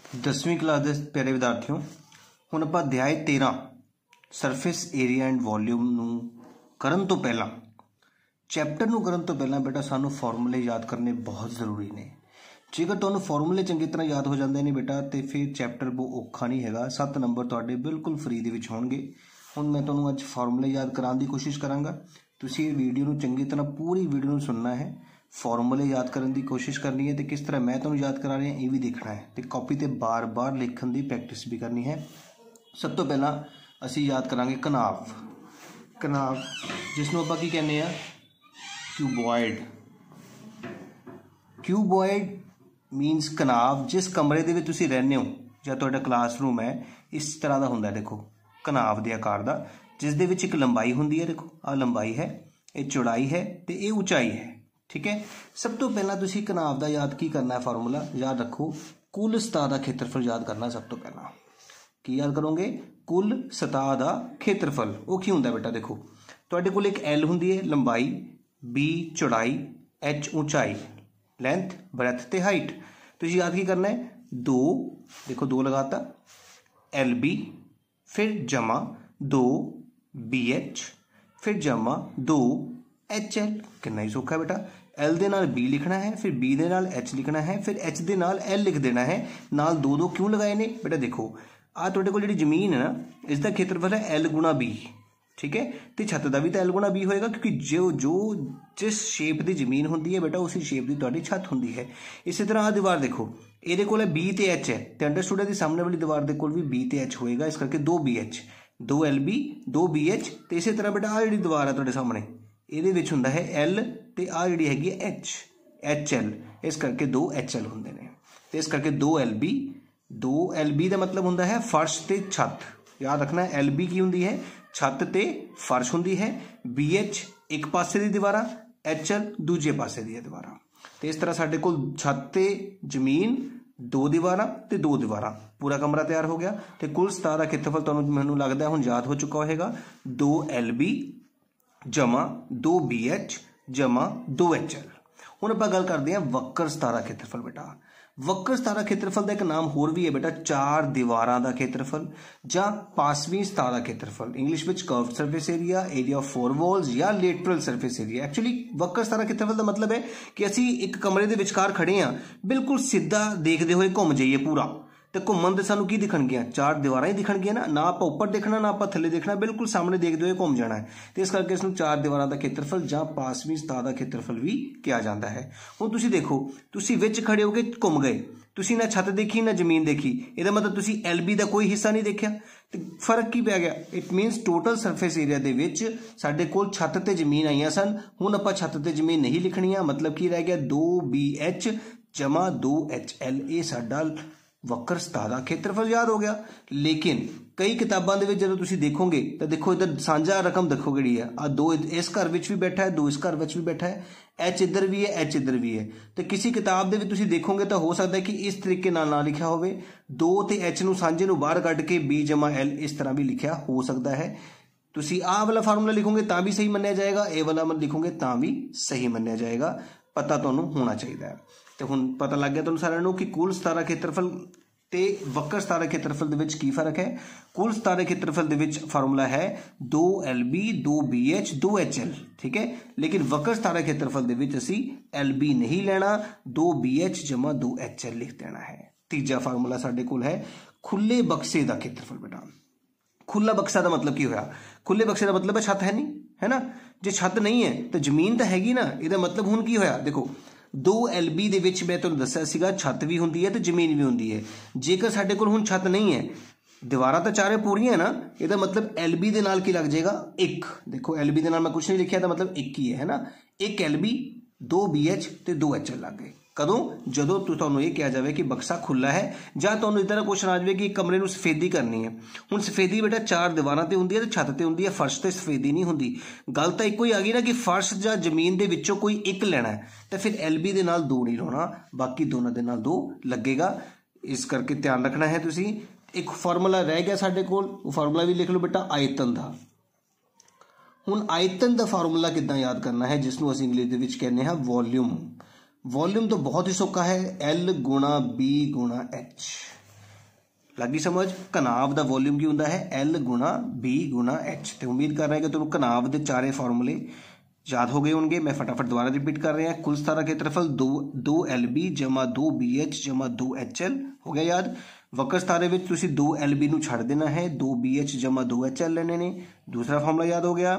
10वीं क्लास के प्यारे विद्यार्थियों, हुण आपां अध्याय 13 सरफेस एरिया एंड वॉल्यूम नूं करन तो पहला चैप्टर नूं करन तो पहला बेटा सानूं फॉर्मूले याद करने बहुत जरूरी ने। जेकर तुहानूं फॉर्मूले चंगी तरह याद हो जाते हैं बेटा तो फिर चैप्टर बहुत औखा नहीं हैगा। 7 नंबर तुहाडे बिल्कुल फ्री दे विच होणगे। हुण मैं तुहानूं अज फॉर्मूले याद कराउण दी कोशिश करांगा। तुसीं इह वीडियो नूं चंगी तरह पूरी वीडियो नूं सुनना है, फॉर्मूले याद करने की कोशिश करनी है तो किस तरह मैं तुहानूं याद करा रहा ये भी देखना है तो कॉपी ते बार बार लिखण की प्रैक्टिस भी करनी है। सब तो पहला असी याद करांगे कनाव। कनाव जिसनूं आपां की कहने आ क्यूबॉइड। क्यूबॉइड मीनस कनाव जिस कमरे दे विच तुसीं रहंदे हो जां तुहाडा क्लासरूम है इस तरह का हुंदा। देखो कनाव के आकार का जिस दे विच एक लंबाई हुंदी है। देखो आ लंबाई है, ये चौड़ाई है तो ये ऊंचाई है। ठीक है, सब तो पहला तुसीं कनाव का याद की करना है फॉर्मूला याद रखो। कुल सतह का क्षेत्रफल याद करना। सब तो पहला की याद करोगे कुल सतह का क्षेत्रफल। वो की हुंदा बेटा, देखो तुहाडे कोल एक एल हुंदी है लंबाई, बी चौड़ाई, एच ऊंचाई, लेंथ ब्रैथ ते हाइट। तुसीं याद की करना है 2, देखो 2 लगाता, एल बी फिर जमा 2 बी एच फिर जमा 2 एच एल। कितना ही सौखा है बेटा। एल दे नाल बी लिखना है, फिर बी दे नाल एच लिखना है, फिर एच दे नाल एल लिख देना है। नाल 2 क्यों लगाए ने बेटा, देखो आ तुहाडे कोल जिहड़ी जमीन है ना इसका क्षेत्रफल है एल गुणा बी। ठीक है, तो छत का भी तो एल गुणा बी होएगा क्योंकि जो जिस शेप की जमीन होंगी है बेटा उसी शेप की तुहाडी छत होंगी है। इसी तरह आ दीवार देखो ये कोल बी ते एच है तो अंडरस्टूड है कि सामने वाली दीवार के कोल भी बी ते एच होएगा। इस करके 2 B H 2 L B 2 B H. तो इसी तरह बेटा आ जी दीवार है तुहाडे सामने ये हुंदा है एल ते आ जिहड़ी हैगी एच एच एल। इस करके 2 एच एल होंदे ने। तो इस करके 2 एल बी का मतलब हुंदा है फर्श ते छत। याद रखना है एल बी की हुंदी है छत ते फर्श हुंदी है। बी एच एक पासे दी दीवारां, एच एल दूजे पासे दी दीवारां। तो इस तरह साडे कोल छत ते जमीन 2 दीवारां ते 2 दीवारां पूरा कमरा तैयार हो गया। तो कुल सतह का क्षेत्रफल तुहानूं मैनूं लगदा हुण याद हो चुका होएगा 2 एल बी जमा 2 बी एच जमा 2 एच एल। हुण आपां गल करदे हां वक्र सतह का क्षेत्रफल। बेटा वक्र सतह का क्षेत्रफल का एक नाम होर भी है बेटा 4 दीवारां का क्षेत्रफल जां पासवीं सतह का क्षेत्रफल। English which curved surface area, area of 4 walls या लेटरल सरफेस एरिया। एक्चुअली वक्र सतह का क्षेत्रफल का मतलब है कि असी एक कमरे के विचकार खड़े हाँ, बिल्कुल सीधा देखते हुए घूम जाइए पूरा तो घूमन तो सानू की दिखणगियां 4 दीवारां ही दिखणगियां ना आपां उपर देखना ना आपां थल्ले देखना, बिल्कुल सामने देखते हुए घूम जाना है। तो इस करके इसनूं 4 दीवारां का क्षेत्रफल जां पासवीं सतह का क्षेत्रफल भी कहा जाता है। हुण तुसीं देखो तुसीं विच खड़े हो के घूम गए, तुसीं ना छत देखी ना जमीन देखी, इसदा मतलब तुसीं एल बी का कोई हिस्सा नहीं देखा। तो फर्क की पै गया। It means total surface area दे विच साडे कोल छत ते जमीन आईयां सन। हुण आपां छत ते जमीन नहीं लिखणियां, मतलब की रह गया 2 बी एच जमा 2 एच एल। ये साडा वक्र सतह का क्षेत्रफल याद हो गया। लेकिन कई किताबों के जो तुम देखोगे तो देखो इधर सांझा रकम देखो कि है आ 2 इस घर में भी बैठा है 2 इस घर में भी बैठा है, एच इधर भी है एच इधर भी है। तो किसी किताब के तुम देखोगे तो हो सकता है कि इस तरीके ना लिखा हो 2 तो एच नूं सांझे नूं बाहर कढ़ के बी जमा एल इस तरह भी लिखा हो सकता है। तुसी आ वाला फार्मूला लिखोगे तो भी सही मन्निया जाएगा, ए वाला लिखोगे तो भी सही मन्निया जाएगा। पता तुहानूं होना चाहिए। तो हुण पता लग गया तुहानूं सारिआं नूं कि कुल सतह का क्षेत्रफल ते वक्र सतह का क्षेत्रफल दे विच की फर्क है। कुल सतह के क्षेत्रफल दे विच फार्मूला है 2 L B 2 B H 2 H L. ठीक है, लेकिन वक्र सतह के क्षेत्रफल दे विच असी एल बी नहीं लेना, 2 बी एच जमा 2 एच एल लिख देना है। तीजा फार्मूला साडे कोल है खुले बक्से का क्षेत्रफल। बेटा खुला बक्सा का मतलब की होया, खुले बक्से का मतलब है छत है नहीं, है ना। जे छत नहीं है तो जमीन तो हैगी ना, इहदा मतलब हुण की होया देखो 2 एल बी दे विच मैं तुहानूं दस्सिआ सीगा छत भी हुंदी है तो जमीन भी हुंदी है। जेकर साडे कोल हुण छत नहीं है, दीवारां तो चारे पूरियां है ना, इहदा मतलब एल बी दे नाल की लग जाएगा 1। देखो एल बी दे नाल मैं कुछ नहीं लिखिया तो मतलब 1 ही है ना। 1 एल बी 2 बी एच ते 2 एच एल लग गए। कदों जदों तुहानूं ये कहा जाए कि बक्सा खुला है जां तुहानूं इधर क्वेश्चन आ जाए कि कमरे नूं सफेदी करनी है। हुण सफेदी बेटा 4 दीवारां ते हुंदी है तो छत ते हुंदी है, फर्श ते सफेदी नहीं हुंदी। गल तां इक्को ही आ गई ना कि फर्श जां जमीन दे विचों कोई एक लेना है तो फिर एल बी दे नाल 2 नहीं लाउणा, बाकी दोनों दे नाल 2 लगेगा। इस करके ध्यान रखना है। तुसीं एक फार्मूला रह गया साडे कोल, वो फार्मूला भी लिख लो बेटा आयतन का। हुण आयतन का फार्मूला किद्दां याद करना है जिसनूं असीं इंग्लिश दे विच कहने हां वॉल्यूम। वॉल्यूम तो बहुत ही सौखा है, एल गुणा बी गुणा एच। ਲੱਗੀ ਸਮਝ। ਘਨਾਭ ਦਾ ਵੋਲਿਊਮ ਕੀ ਹੁੰਦਾ ਹੈ L ਗੁਣਾ B ਗੁਣਾ H। ਤੇ ਉਮੀਦ ਕਰ ਰਿਹਾ ਕਿ ਤੁਹਾਨੂੰ ਘਨਾਭ ਦੇ ਚਾਰੇ ਫਾਰਮੂਲੇ याद हो गए होंगे। मैं फटाफट दोबारा रिपीट कर रहे हैं। कुल सतारा क्षेत्रफल 2 LB जमा 2 BH जमा 2 HL हो गया याद। वक्र सतारे में तुसी 2 LB नूं छड़ देना है, 2 BH जमा 2 HL लेने ने। दूसरा फॉर्मूला याद हो गया।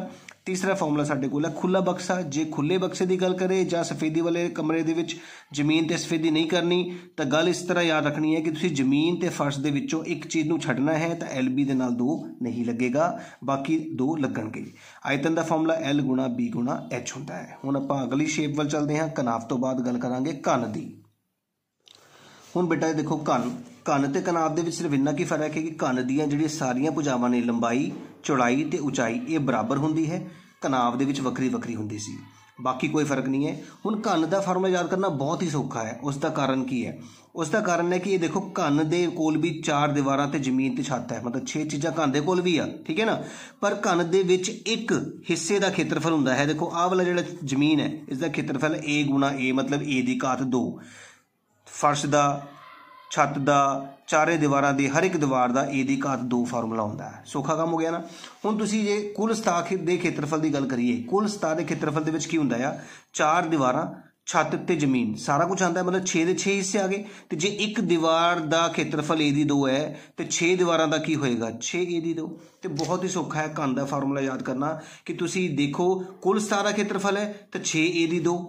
तीसरा फॉर्मूला साडे कोल है खुला बक्सा। जे खुले बक्से की गल करें जां सफेदी वाले कमरे दे विच जमीन ते सफेदी नहीं करनी तो गल इस तरह याद रखनी है कि तुसी जमीन ते फर्श दे विचों एक चीज़ नूं छड्डना है तो LB दे नाल 2 नहीं लगेगा, बाकी 2 लगणगे। आयतन का फॉर्मूला L गुणा B गुणा H होता है। हुण आपां अगली शेप वाल चलते हैं। घनाभ तो बाद गल करांगे घन दी। हुण बेटा देखो घन ते घनाभ दे विच सिर्फ इन्ना की फर्क है कि घन दीयां जिहड़ियां सारियां भुजावां ने लंबाई चौड़ाई ते उचाई ये बराबर हुंदी है, घनाभ दे विच वक्री वक्री हुंदी सी, बाकी कोई फर्क नहीं है। हुण घन का फार्मूला याद करना बहुत ही सौखा है। उसका कारण की है? उसका कारण है कि ये देखो घन दे कोल भी 4 दीवारां ते जमीन ते छत है, मतलब 6 चीज़ां घन दे कोल भी आ, ठीक है ना। पर घन दे विच एक हिस्से का क्षेत्रफल हुंदा है। देखो आह वाला जिहड़ा जमीन है इसका क्षेत्रफल A गुणा A, मतलब A की घात 2। फर्श का छत का चारे दीवारां दी हर एक दीवार का A की घात 2 फार्मूला होंदा है। सौखा काम हो गया ना। हुण तुसीं जे कुल सतह के क्षेत्रफल की गल करिए, कुल सतह के क्षेत्रफल दे विच की हुंदा है 4 दीवारां छत ते जमीन सारा कुछ आंदा है, मतलब 6 के 6 हिस्से आ गए। तो जे एक दीवार का क्षेत्रफल A की 2 है तो 6 दीवारां का की होएगा 6 A की 2। तो बहुत ही सौखा है घन का फार्मूला याद करना कि तुसीं देखो कुल सतह का क्षेत्रफल है तो 6 A की 2,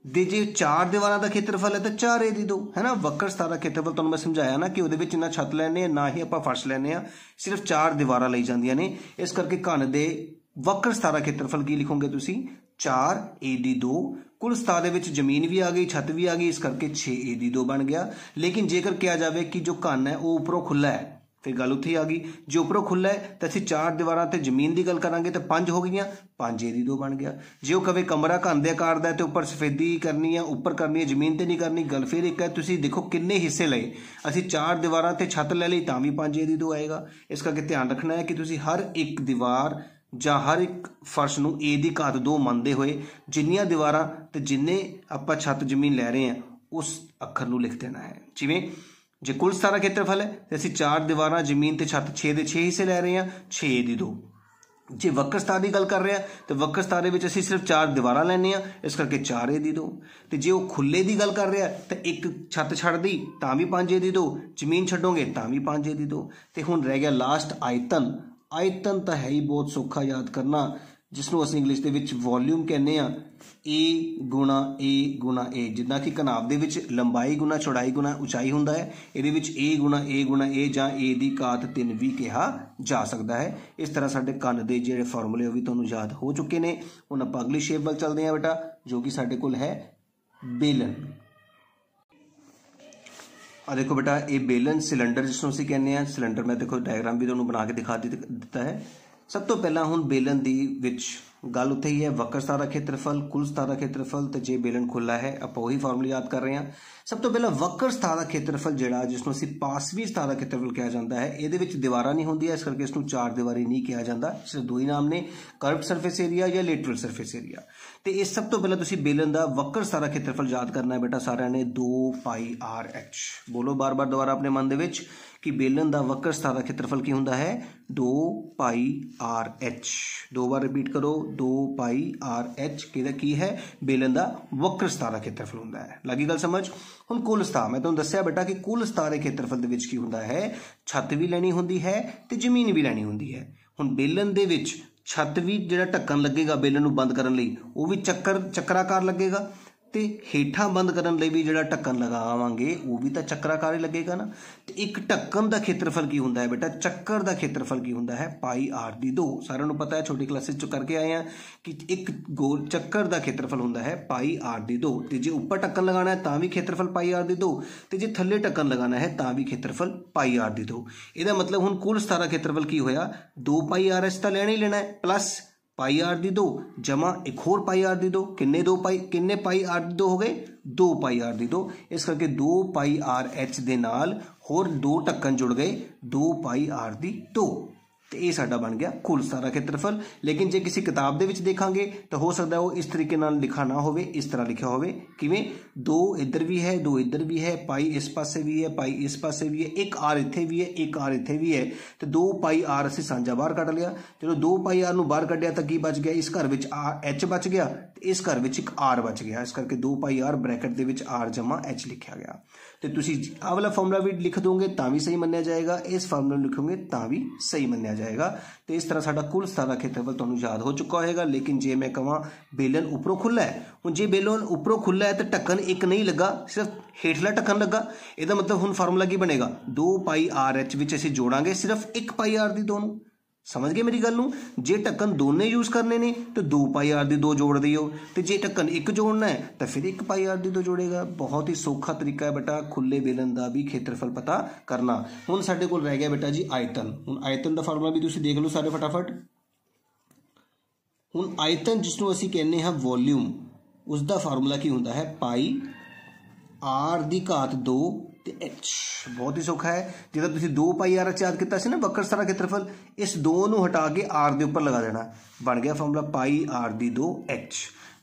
दे जे 4 दीवारां का क्षेत्रफल है तो 4 A की 2, है ना। वक्र सतह का क्षेत्रफल तुहानूं मैं समझाया ना कि उहदे विच ना छत लैने ना ही आपां फर्श लैने आ, सिर्फ 4 दीवारां लई जांदियां ने। इस करके घन दे वक्र सतह का क्षेत्रफल की लिखोगे तुसीं 4 A की 2। कुल सतह दे विच जमीन भी आ गई छत भी आ गई, इस करके 6 A की 2 बन गया। लेकिन जेकर कहा जाए कि जो घन है वो उपरों खुला है, फिर गल उत्थे आ गई। जो उपरों खुला है तो असीं 4 दीवारां ते जमीन की गल करांगे तो 5 हो गई, 5 A की 2 बन गया। जो कवे कमरा घन दे आकार दा है तो उपर सफेदी करनी है, उपर करनी है, जमीन ते नहीं करनी, गल फिर एक है। तुसीं देखो किन्ने हिस्से लए, असीं 4 दीवारां ते छत ले लई तां भी 5 A की 2 आएगा। इस करके ध्यान रखना है कि तुसीं हर एक दीवार जां हर एक फर्श नूं A की घात 2 मनते हुए जिन्नियां दीवारां ते जिन्ने आपां छत जमीन लै रहे हैं उस अखर नूं लिख देना है। जिवें जे कुल सतारा क्षेत्रफल है तो असीं 4 दीवारां जमीन ते छत 6 के 6 हिस्से लै रहे हैं, 6 A की 2। जे वक्र सतह की गल कर रहे हैं तो वक्र सतह दे विच असीं सिर्फ 4 दीवारां लैने आ, इस करके 4 A की 2। तो जे वो खुले की गल कर रहा है तो एक छत छड़ दी तां भी 5 A की 2, जमीन छड्डोगे तां भी 5 A की 2। तो हुण रह गया लास्ट आयतन। आयतन तो है ही बहुत सौखा याद करना, जिसनों असीं इंग्लिश दे विच वॉल्यूम कहने आ, A गुणा A गुणा A। जिद्दां कि घनाभ दे विच लंबाई गुणा चौड़ाई गुणा उचाई हुंदा है, इहदे विच A गुणा A गुणा A जां A की घात 3 भी कहा जा सकता है। इस तरह साडे घन दे जिहड़े फार्मूले भी तुहानूं याद हो चुके ने। हुण आपां अगली शेप वल चलदे हैं बेटा, जो कि साडे कोल है बेलन। आ देखो बेटा ये बेलन सिलेंडर जिसनों असीं कहने आ, सिलेंडर मैं देखो डायग्राम भी तुहानूं बना के दिखा दिता है। सब तो पहला हुण बेलन दी विच गल उत्थे ही है वक्र सतह का क्षेत्रफल, कुल सतह का क्षेत्रफल, तो जे बेलन खुला है आप वही फार्मूला याद कर रहे हैं। सब तो पहला वक्र सतह का क्षेत्रफल जिहड़ा जिसनों असीं पासवी सतह का क्षेत्रफल कहा जाता है, इहदे विच दीवारां नहीं होंदियां, इस करके इसनूं 4 दीवारी नहीं कहा जाता। सिर्फ 2 ही नाम ने, कर्व्ड सरफेस एरिया या लेटरल सरफेस एरिया। तो इस सब तो पहला तुसीं बेलन का वक्र सतह का क्षेत्रफल याद करना है बेटा सारिਆਂ ने 2πRh। बोलो बार बार दोबारा अपने मन दे विच कि बेलन का वक्र सतह का क्षेत्रफल की हुंदा है 2πRh। 2 बार रिपीट करो 2πRh की है बेलन का वक्र सतह का क्षेत्रफल हुंदा है। लगी गल समझ। हुण कुल सतह मैं तुहानूं दस्सिया बेटा कि कुल सतह के क्षेत्रफल दे विच की हुंदा है छत भी लैनी हुंदी है ते जमीन भी लैनी हुंदी है। हुण बेलन दे विच छत भी जिहड़ा ढक्कन लगेगा बेलन नूं बंद करन लई वो भी चक्राकार लगेगा, तो हेठां बंद करन लई भी जिहड़ा ढक्कन लगावांगे वो भी तो चक्राकार ही लगेगा ना। तो एक ढक्कन का क्षेत्रफल की हुंदा है बेटा, चक्कर का क्षेत्रफल की हुंदा है πr/2। सारिਆਂ नूं पता है, छोटी क्लासेस चो करके आए हैं कि एक गोल चक्कर का क्षेत्रफल हुंदा है πr/2। तो जे उपर ढक्कन लगाना है तां भी क्षेत्रफल πr/2, तो जे थल्ले ढक्कन लगाना है तां भी क्षेत्रफल πr/2। इहदा मतलब हुण कुल सतह का क्षेत्रफल की होया 2πRh तो लैना ही लेना है, प्लस πr/2 जमा एक होर πr/2। किन्ने πr/2 हो गए 2πr/2। इस करके 2πRh दे नाल होर 2 ढक्कन जुड़ गए 2πr/2। तो ये साडा बन गया कुल सतह का खेत्रफल। लेकिन जे किसी किताब दे विच देखांगे तो हो सकता है वो इस तरीके नाल लिखा ना होवे, इस तरह लिखा होवे किवें 2 इधर भी है 2 इधर भी है, पाई इस पासे भी है पाई इस पासे भी है, एक आर इत्थे भी है एक आर इत्थे भी है, तो 2 पाई आर असीं साझा बाहर कढ लिया। जो 2 पाई आर नूं बाहर कढिया तो की बच गया, इस घर विच एच बच गया, इस घर विच एक आर बच गया, इस करके 2 पाई आर ब्रैकेट दे विच आर जमा एच लिखा गया। तो तुसीं आह वाला फॉर्मूला भी लिख दोगे तां भी सही मन्निया जाएगा, इस फॉर्मूले लिखोगे तां भी सही मन्निया जाएगा। तो इस तरह साडा कुल सतह का खेत्रफल तुहानूं याद हो चुका होगा। लेकिन जे मैं कहां बेलन उपरों खुला है, हुण जे बेलन उपरों खुला है तो ढक्कन एक नहीं लगा, सिर्फ हेठला ढक्कन लगा, इसदा मतलब हुण फार्मूला की बनेगा 2 पाई आर एच विच असीं जोड़ांगे सिर्फ 1 पाई आर दी 2 नूं। समझ गए मेरी गल नूं? जे ढक्कन दोने यूज करने ने तो 2 पाई आर दी 2 जोड़ दियो, तो जे ढक्कन एक जोड़ना है तो फिर 1 पाई आर दी 2 जोड़ेगा। बहुत ही सौखा तरीका है बेटा खुले बेलन का भी खेत्रफल पता करना। हुण साडे कोल रह गया बेटा जी आयतन। हुण आयतन का फार्मूला भी तुसीं देख लो सारे फटाफट। हुण आयतन जिसनूं असीं कहने हां वॉल्यूम, उसका फार्मूला की हुंदा है पाई आर दी घात 2 ते एच। बहुत ही सौखा है। जिदा तुसीं 2 पाई आर एच याद किया सी ना वक्र सतह का खेत्रफल, इस 2 नूं हटा के आर दे उपर लगा देना, बन गया फार्मूला पाई आर दी 2 एच।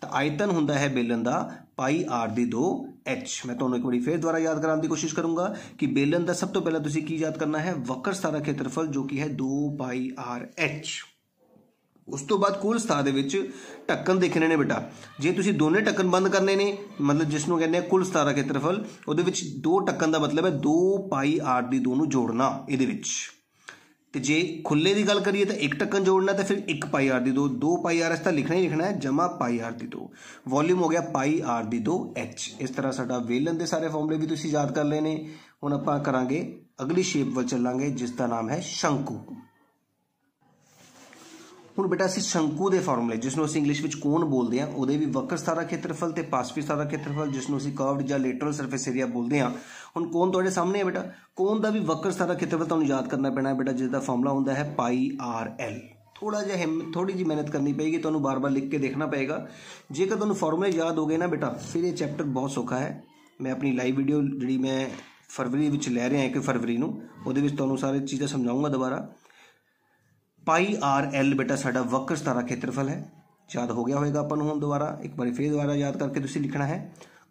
तो आयतन हुंदा है बेलन का पाई आर दी 2 एच। मैं तुहानूं एक बार फिर दोबारा याद कराने की कोशिश करूंगा कि बेलन का सब तो पहला तुसीं की याद करना है वक्र सतह का खेत्रफल जो कि है 2 पाई आर एच। उस तो बाद कुल सतह दे विच ढक्कन देखने ने बेटा। जे तुसीं दोने ढक्कन बंद करने ने, मतलब जिसनों कहने कुल सतह का खेत्रफल, उहदे विच 2 ढक्कन का मतलब है 2 पाई आर दी 2 नूं जोड़ना इहदे विच। ते जे खुले की गल करिए तो 1 ढक्कन जोड़ना तो फिर 1 पाई आर दी 2, 2 पाई आर एच तो लिखना ही लिखना है जमा पाई आर दी 2। वॉल्यूम हो गया पाई आर दी 2 एच। इस तरह साडा वेलन के सारे फॉर्मूले भी तुसीं याद कर लेने। हुण आपां करांगे अगली शेप वल चलांगे जिसका नाम है शंकु। हुण बेटा असीं शंकु के फार्मूले जिसनों असीं इंग्लिश विच कोण बोलते हैं उहदे भी वक्र सतह का खेत्रफल ते पासवी सतह का खेत्रफल जिसनों असीं कर्व्ड या लेटरल सरफेस एरिया बोलते हैं। हुण कोण तुहाडे सामने है बेटा, कोण का भी वक्र सतह का खेत्रफल तुहानूं याद करना पैना है बेटा, जिसका फार्मूला हुंदा है पाई आर एल। थोड़ी जी मेहनत करनी पेगी, तुहानूं बार बार लिख के देखना पएगा। जेकर तुहानूं फार्मूले याद हो गए ना बेटा फिर ये चैप्टर बहुत सौखा है। मैं अपनी लाइव वीडियो जिहड़ी मैं फरवरी विच लै रहा 1 फरवरी नूं, उहदे विच तुहानूं सारी चीज़ां समझाऊंगा दोबारा। पाई आर एल बेटा साडा वक्र सतह का खेत्रफल है, याद हो गया होगा अपन हुण दोबारा एक बार फिर दोबारा याद करके तुसीं लिखना है।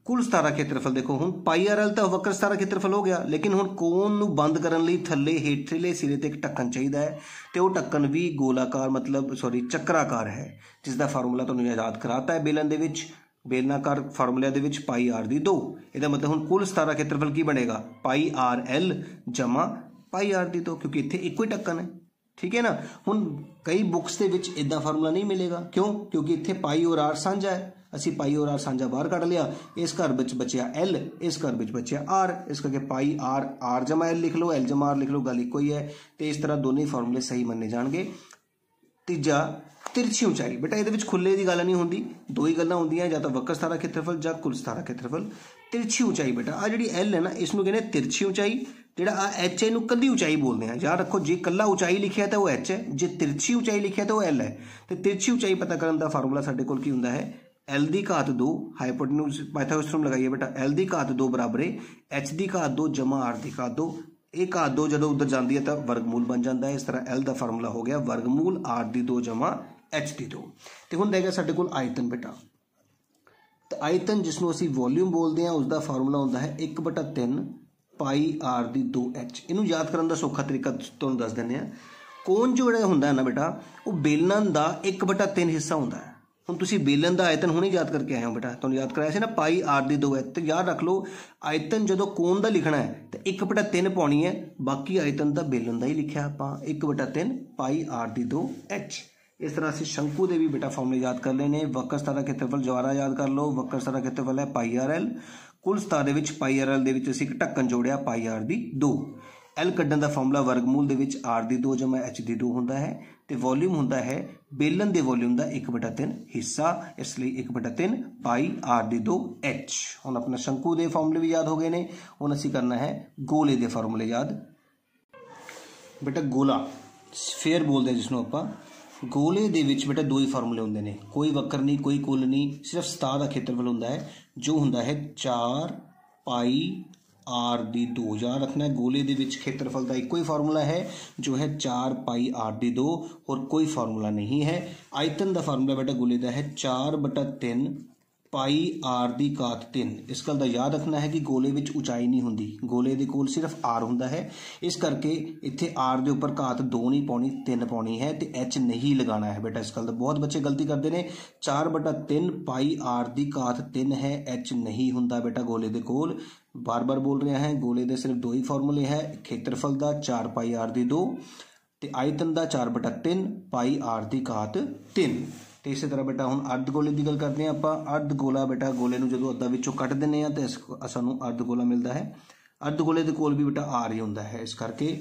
कुल सतह का खेत्रफल देखो हुण पाई आर एल तो वक्र सतह का खेत्रफल हो गया, लेकिन हुण कोण नूं बंद करन लई थल्ले हेठले सिरे ते एक ढक्कन चाहिदा है, तो वह ढक्कन भी गोलाकार मतलब चक्राकार है, जिसका फार्मूला तुहानूं याद कराता है बेलन दे विच। बेलनाकार फार्मूले दे विच पाई आर दी 2। इसदा मतलब हुण कुल सतह का खेत्रफल की बनेगा पाई आर एल जमा पाई आर दी 2, क्योंकि इत्थे इक्को ही ढक्कन है। ठीक है ना। हुण कई बुक्स के विच इदा फार्मूला नहीं मिलेगा, क्यों? क्योंकि इत्थे पाई और आर साझा है, असीं पाई और आर साझा बाहर कढ लिया, इस घर विच बचिया एल, इस घर विच बचिया आर, इस करके पाई आर आर जमा एल लिख लो, एल जमा आर लिख लो, गल इक्को ही है। तो इस तरह दोनों ही फार्मूले सही मन्ने जाणगे। तीजा तिरछी ऊंचाई बेटा, ये खुले की गल नहीं होंगी, 2 ही गल्लां होंदियां, या तो वक्र सतह का खेत्रफल या कुल सतह का खेत्रफल। तिरछी ऊंचाई बेटा आ जी एल है ना, इसनों कहने तिरछी ऊंचाई, जिहड़ा आ एच है इनू कल्ली ऊंचाई बोलते हैं। याद रखो जे कल्ला ऊंचाई लिखिया तो वह एच है, जे तिरछी ऊंचाई लिखिया तो वह एल है। तो तिरछी ऊंचाई पता करने का फार्मूला साडे कोल की हुंदा है एल दी घात 2 हाइपोटेन्यूज पाइथागोरस थ्योरम लगाइए बेटा, एल दी घात 2 बराबर है एच दी घात 2 जमा आर दी घात 2। एक घात 2 जो उधर जाती है तो वर्गमूल बन जाता है। इस तरह एल का फार्मूला हो गया वर्गमूल आर दी 2 जमा एच दी 2। तो हुण रह गया साडे कोल आयतन बेटा। तो आयतन जिसनों असीं वॉल्यूम बोलते हैं उसका फार्मूला होंदा है 1/3 पाई आर दी 2 एच। इनू याद करने का सौखा तरीका तुहानूं दस दिंदे आ। कोण जो हुंदा है ना बेटा वो बेलन का 1/3 हिस्सा होंदा है। हुण तुसीं बेलन का आयतन हुणे याद करके आए हो बेटा, तुहानूं याद कराया सी ना पाई आर दी 2 एच। तो याद रख लो आयतन जो कोण का लिखना है तो 1/3 पाउणी है, बाकी आयतन तो बेलन का ही लिखिया आपां 1/3 पाई आर दी 2 एच। इस तरह से शंकु के भी बेटा फॉर्मूले याद कर लेने। वक्र सतह का खेत्रफल दोबारा याद कर लो, वक्र सतह का खेत्रफल है पाई आर एल। कुल सतह दे विच पाई आर एल दे विच असीं एक ढक्कन जोड़िया पाई आर दी 2। एल कड्ढण का फार्मूला वर्गमूल दे विच आर दी 2 जमा एच दी 2 होंदा है। तो वॉल्यूम होंदा है बेलन के वॉल्यूम का 1/3 हिस्सा, इसलिए 1/3 पाई आर दी 2 एच। हुण अपना शंकु के फार्मूले भी याद हो गए ने। हुण असीं करना है गोले के फार्मूले याद बेटा। गोला स्फेयर बोलते हैं जिसनों आपां। गोले दे विच बेटा 2 ही फार्मूले होंदे ने, कोई वक्र नहीं कोई कुल नहीं, सिर्फ सतह का खेत्रफल होंदा है जो होंदा है 4 पाई आर दी 2 याद रखना है। गोले ਦੇ ਵਿੱਚ ਖੇਤਰਫਲ ਦਾ ਇੱਕੋ ਹੀ ਫਾਰਮੂਲਾ ਹੈ ਜੋ ਹੈ 4 ਪਾਈ आर दी 2, ਹੋਰ ਕੋਈ ਫਾਰਮੂਲਾ ਨਹੀਂ ਹੈ। ਆਇਤਨ ਦਾ ਫਾਰਮੂਲਾ ਬੇਟਾ ਗੋਲੇ ਦਾ ਹੈ 4/3 ਪਾਈ आर ਦੀ ਘਾਤ 3। ਇਸ ਗੱਲ ਦਾ ਯਾਦ ਰੱਖਣਾ ਹੈ ਕਿ ਗੋਲੇ ਵਿੱਚ ਉਚਾਈ ਨਹੀਂ ਹੁੰਦੀ, ਗੋਲੇ ਦੇ ਕੋਲ ਸਿਰਫ r ਹੁੰਦਾ ਹੈ। ਇਸ ਕਰਕੇ ਇੱਥੇ r ਦੇ ਉੱਪਰ ਘਾਤ 2 ਨਹੀਂ ਪਾਉਣੀ, 3 ਪਾਉਣੀ ਹੈ ਤੇ h ਨਹੀਂ ਲਗਾਉਣਾ ਹੈ ਬੇਟਾ। ਇਸ ਗੱਲ ਦਾ ਬਹੁਤ ਬੱਚੇ ਗਲਤੀ ਕਰਦੇ ਨੇ। 4/3 ਪਾਈ r ਦੀ ਘਾਤ 3 ਹੈ, h ਨਹੀਂ ਹੁੰਦਾ ਬੇਟਾ ਗੋਲੇ ਦੇ ਕੋਲ। ਬਾਰ-ਬਾਰ ਬੋਲ ਰਿਹਾ ਹੈ, ਗੋਲੇ ਦੇ ਸਿਰਫ 2 ਹੀ ਫਾਰਮੂਲੇ ਹੈ, ਖੇਤਰਫਲ ਦਾ 4 ਪਾਈ r ਦੀ 2 ਤੇ ਆਇਤਨ ਦਾ 4/3 ਪਾਈ r ਦੀ ਘਾਤ 3। ਤੇ ਇਸੇ ਤਰ੍ਹਾਂ ਬੇਟਾ ਹੁਣ ਅਰਧ ਗੋਲੇ ਦੀ ਗੱਲ ਕਰਦੇ ਹਾਂ ਆਪਾਂ। ਅਰਧ ਗੋਲਾ ਬੇਟਾ ਗੋਲੇ ਨੂੰ ਜਦੋਂ ਅੱਧਾ ਵਿੱਚੋਂ ਕੱਟ ਦਿੰਦੇ ਹਾਂ ਤੇ ਸਾਨੂੰ ਅਰਧ ਗੋਲਾ ਮਿਲਦਾ ਹੈ। ਅਰਧ ਗੋਲੇ ਦੇ ਕੋਲ ਵੀ ਬੇਟਾ r ਹੀ ਹੁੰਦਾ ਹੈ। ਇਸ ਕਰਕੇ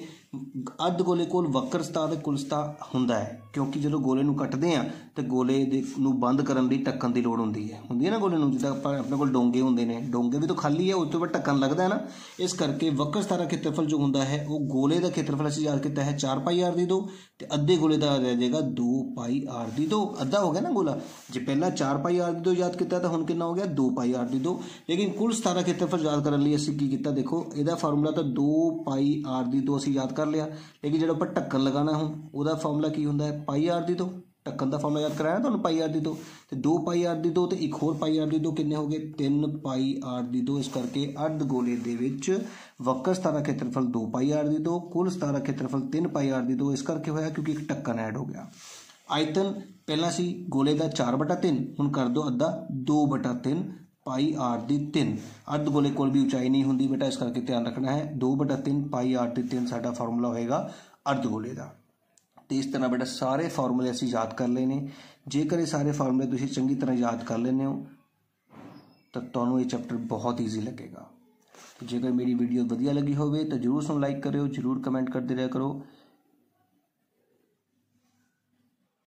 ਅਰਧ ਗੋਲੇ ਕੋਲ ਵਕਰ ਸਤਹ ਤੇ ਕੁਲ ਸਤਹ ਹੁੰਦਾ ਹੈ, ਕਿਉਂਕਿ ਜਦੋਂ ਗੋਲੇ ਨੂੰ ਕੱਟਦੇ ਹਾਂ ਤੇ ਗੋਲੇ ਦੇ ਨੂੰ ਬੰਦ ਕਰਨ ਲਈ ਢੱਕਣ ਦੀ ਲੋੜ ਹੁੰਦੀ ਹੈ ਨਾ ਗੋਲੇ ਨੂੰ। ਜਿੱਦਾਂ ਆਪਾਂ ਆਪਣੇ ਕੋਲ ਡੋਂਗੇ ਹੁੰਦੇ ਨੇ, ਡੋਂਗੇ ਵੀ ਤਾਂ ਖਾਲੀ ਹੈ, ਉਸ ਤੋਂ ਬਾਅਦ ਢੱਕਣ ਲੱਗਦਾ ਹੈ ਨਾ। ਇਸ ਕਰਕੇ ਵਕਰ ਸਤਹ ਦਾ ਖੇਤਰਫਲ ਜੋ ਹੁੰਦਾ ਹੈ ਉਹ ਗੋਲੇ ਦਾ ਖੇਤਰਫਲ ਅਸੀਂ ਯਾਦ ਕੀਤਾ ਹੈ 4 ਪਾਈ r ਦੀ 2 ਤੇ ਅੱਧੇ ਗੋਲੇ ਦਾ ਰਹਿ ਜਾਏਗਾ 2 ਪਾਈ r ਦੀ 2। ਅੱਧਾ ਹੋ ਗਿਆ ਨਾ ਗੋਲਾ। ਜੇ ਪਹਿਲਾਂ 4 ਪਾਈ r ਦੀ 2 ਯਾਦ ਕੀਤਾ ਤਾਂ ਹੁਣ ਕਿੰਨਾ ਹੋ ਗਿਆ 2 ਪਾਈ r ਦੀ 2। ਲੇਕਿਨ ਕੁੱਲ ਸਤਹ ਦਾ ਖੇਤਰਫਲ ਯਾਦ ਕਰਨ ਲਈ ਅਸੀਂ ਕੀ ਕੀਤਾ, ਦੇਖੋ ਇਹਦਾ ਫਾਰਮੂਲਾ ਤਾਂ 2 ਪਾਈ r ਦੀ 2 ਅਸੀਂ ਯਾਦ ਕਰ ਲਿਆ, ਲੇਕਿਨ ਜਿਹੜਾ ਆਪਾਂ ਢੱਕਣ ਲਗਾਉਣਾ ਹੁਣ ਉਹਦਾ ਫਾਰਮੂਲਾ ਕੀ ਹੁੰਦਾ ਹੈ ਪਾਈ r ਦੀ 2। ਢੱਕਣ ਦਾ ਫਾਰਮੂਲਾ ਯਾਦ ਕਰਾਇਆ ਤੁਹਾਨੂੰ ਪਾਈ r ਦੀ 2 ਤੇ 2 ਪਾਈ r ਦੀ 2 ਤੇ ਇੱਕ ਹੋਰ ਪਾਈ r ਦੀ 2 ਕਿੰਨੇ ਹੋ ਗਏ 3 ਪਾਈ r ਦੀ 2। ਇਸ ਕਰਕੇ ਅਰਧ ਗੋਲੇ ਦੇ ਵਿੱਚ ਵਕਰ ਸਤਹ ਦਾ ਖੇਤਰਫਲ 2 ਪਾਈ r ਦੀ 2, ਕੁੱਲ ਸਤਹ ਦਾ ਖੇਤਰਫਲ 3 ਪਾਈ r ਦੀ 2। ਇਸ ਕਰਕੇ ਹੋਇਆ ਕਿਉਂਕਿ ਇੱਕ ਢੱਕਣ ਐਡ ਹੋ ਗਿਆ। ਆਇਤਨ ਪਹਿਲਾਂ ਸੀ ਗੋਲੇ ਦਾ 4/3, ਹੁਣ ਕਰ ਦਿਓ ਅੱਧਾ 2/3 ਪਾਈ r ਦੀ 3। ਅਰਧ ਗੋਲੇ ਕੋਲ ਵੀ ਉਚਾਈ ਨਹੀਂ ਹੁੰਦੀ ਬੇਟਾ, ਇਸ ਕਰਕੇ ਧਿਆਨ ਰੱਖਣਾ ਹੈ 2/3 ਪਾਈ r ਦੀ 3 ਸਾਡਾ ਫਾਰਮੂਲਾ ਹੋਏਗਾ ਅਰਧ ਗੋਲੇ ਦਾ। ਤੇ ਇਸ ਤਰ੍ਹਾਂ ਬੇਟਾ ਸਾਰੇ ਫਾਰਮੂਲੇ ਅਸੀਂ ਯਾਦ ਕਰ ਲਏ ਨੇ। ਜੇਕਰ ਇਹ ਸਾਰੇ ਫਾਰਮੂਲੇ ਤੁਸੀਂ ਚੰਗੀ ਤਰ੍ਹਾਂ ਯਾਦ ਕਰ ਲੈਂਦੇ ਹੋ ਤਾਂ ਤੁਹਾਨੂੰ ਇਹ ਚੈਪਟਰ ਬਹੁਤ ਈਜ਼ੀ ਲੱਗੇਗਾ। ਜੇਕਰ ਮੇਰੀ ਵੀਡੀਓ ਵਧੀਆ ਲੱਗੀ ਹੋਵੇ ਤਾਂ ਜ਼ਰੂਰ ਉਸਨੂੰ ਲਾਈਕ ਕਰਿਓ, ਜ਼ਰੂਰ ਕਮੈਂਟ ਕਰਦੇ ਰਿਹਾ ਕਰੋ।